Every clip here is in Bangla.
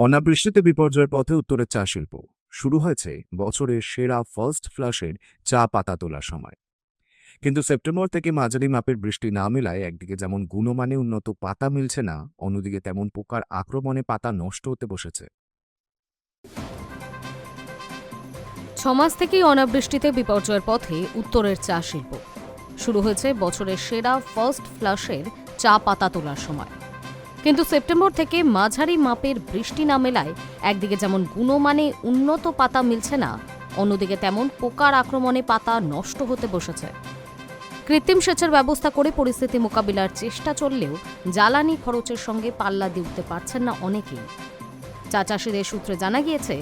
অনাবৃষ্টিতে বিপর্যয়ের পথে উত্তরের চা শিল্প। শুরু হয়েছে বছরের সেরা ফার্স্ট ফ্লাশের চা পাতা তোলার সময়। কিন্তু সেপ্টেম্বর থেকে মাঝারি মাপের বৃষ্টি না মেলায় একদিকে যেমন গুণমানে উন্নত পাতা মিলছে না, অন্যদিকে তেমন পোকার আক্রমণে পাতা নষ্ট হতে বসেছে। 6 মাস থেকেই অনাবৃষ্টিতে বিপর্যয়ের পথে উত্তরের চা শিল্প। শুরু হয়েছে বছরের সেরা ফার্স্ট ফ্লাশের চা পাতা তোলার সময়। কিন্তু সেপ্টেম্বর থেকে মাঝারি মাপের বৃষ্টি না মেলায় একদিকে যেমন গুণমানে উন্নত পাতা মিলছে না, অন্যদিকে তেমন পোকার আক্রমণে পাতা নষ্ট হতে বসেছে। কৃত্রিম সেচের ব্যবস্থা করে পরিস্থিতি মোকাবিলার চেষ্টা চললেও জ্বালানি খরচের সঙ্গে পাল্লা দিয়ে উঠতে পারছেন না অনেকেই। চা চাষিদের সূত্রে জানা গিয়েছে,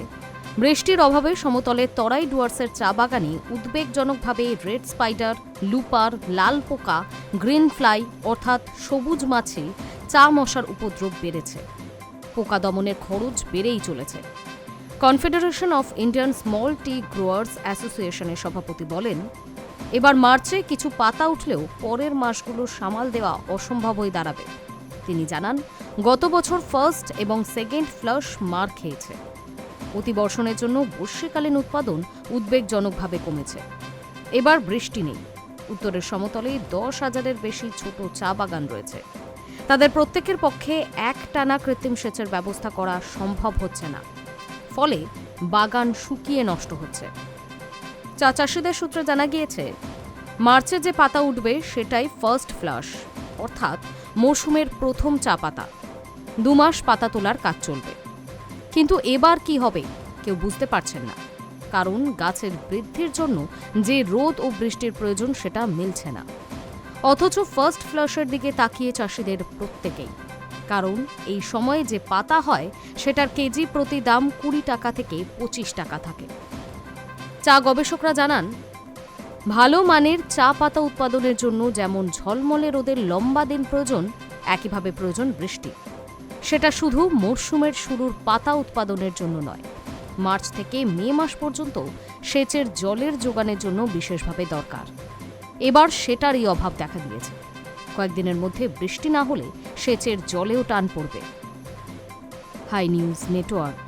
বৃষ্টির অভাবে সমতলে তরাই ডুয়ার্সের চা বাগানে উদ্বেগজনকভাবে রেড স্পাইডার, লুপার, লাল পোকা, গ্রিন ফ্লাই অর্থাৎ সবুজ মাছি, চা মশার উপদ্রব বেড়েছে। পোকা দমনের খরচ বেড়েই চলেছে। Confederation of Indian small tea growers অ্যাসোসিয়েশনের সভাপতি বলেন, এবার মার্চে কিছু পাতা উঠলেও পরের মাসগুলো সামাল দেওয়া অসম্ভব হয়ে দাঁড়াবে। তিনি জানান, গত বছর ফার্স্ট এবং সেকেন্ড ফ্লাশ মার খেয়েছে। অতিবর্ষণের জন্য বর্ষাকালীন উৎপাদন উদ্বেগজনকভাবে কমেছে। এবার বৃষ্টি নেই। উত্তরের সমতলে 10,000-এর বেশি ছোট চা বাগান রয়েছে। তাদের প্রত্যেকের পক্ষে একটানা কৃত্রিম সেচের ব্যবস্থা করা সম্ভব হচ্ছে না। ফলে বাগান শুকিয়ে নষ্ট হচ্ছে। চা চাষিদের সূত্রে জানা গিয়েছে, মার্চে যে পাতা উঠবে সেটাই ফার্স্ট ফ্লাশ, অর্থাৎ মৌসুমের প্রথম চা পাতা। 2 মাস পাতা তোলার কাজ চলবে। কিন্তু এবার কি হবে কেউ বুঝতে পারছেন না, কারণ গাছের বৃদ্ধির জন্য যে রোদ ও বৃষ্টির প্রয়োজন সেটা মিলছে না। অথচ ফার্স্ট ফ্লাশের দিকে তাকিয়ে চাষিদের প্রত্যেকেই, কারণ এই সময়ে যে পাতা হয় সেটার কেজি প্রতি দাম 20 টাকা থেকে 25 টাকা থাকে। চা গবেষকরা জানান, ভালো মানের চা পাতা উৎপাদনের জন্য যেমন ঝলমলে রোদের লম্বা দিন প্রয়োজন, একইভাবে প্রয়োজন বৃষ্টি। সেটা শুধু মরশুমের শুরুর পাতা উৎপাদনের জন্য নয়, মার্চ থেকে মে মাস পর্যন্ত সেচের জলের যোগানের জন্য বিশেষভাবে দরকার। এবার সেটারই অভাব দেখা দিয়েছে। কয়েকদিনের মধ্যে বৃষ্টি না হলে সেচের জলেও টান পড়বে। Hi news network.